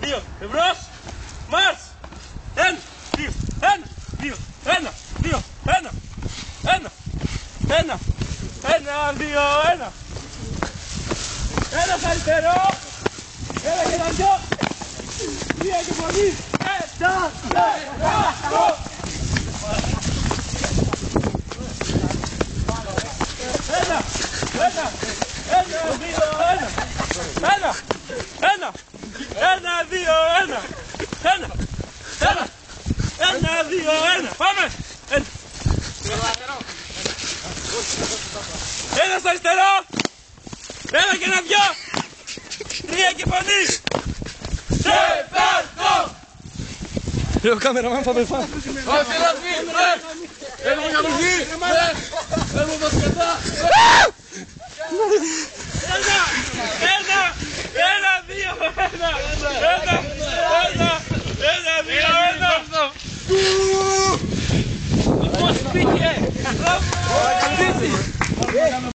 δύο, εμπρός, μάρς, ένα, δύο, ένα, δύο, ένα, δύο, ένα, ένα, ένα, ένα, δύο, ένα, ένας αριστερό, ένα και ένα δυο, τρία και πολύ, ένα, ένα, δύο, ένα, ένα, δύο, ένα, πάμε! Ένας αριστερό, ένα και ένα δυο, τρία και φωνή, τέταρτο! Le caméraman θα πεθάνει. Όχι, ένα βγει, έχουμε για βγει, έχουμε βοσκετά. Ένα, δύο, ένα. Πώς πήγε!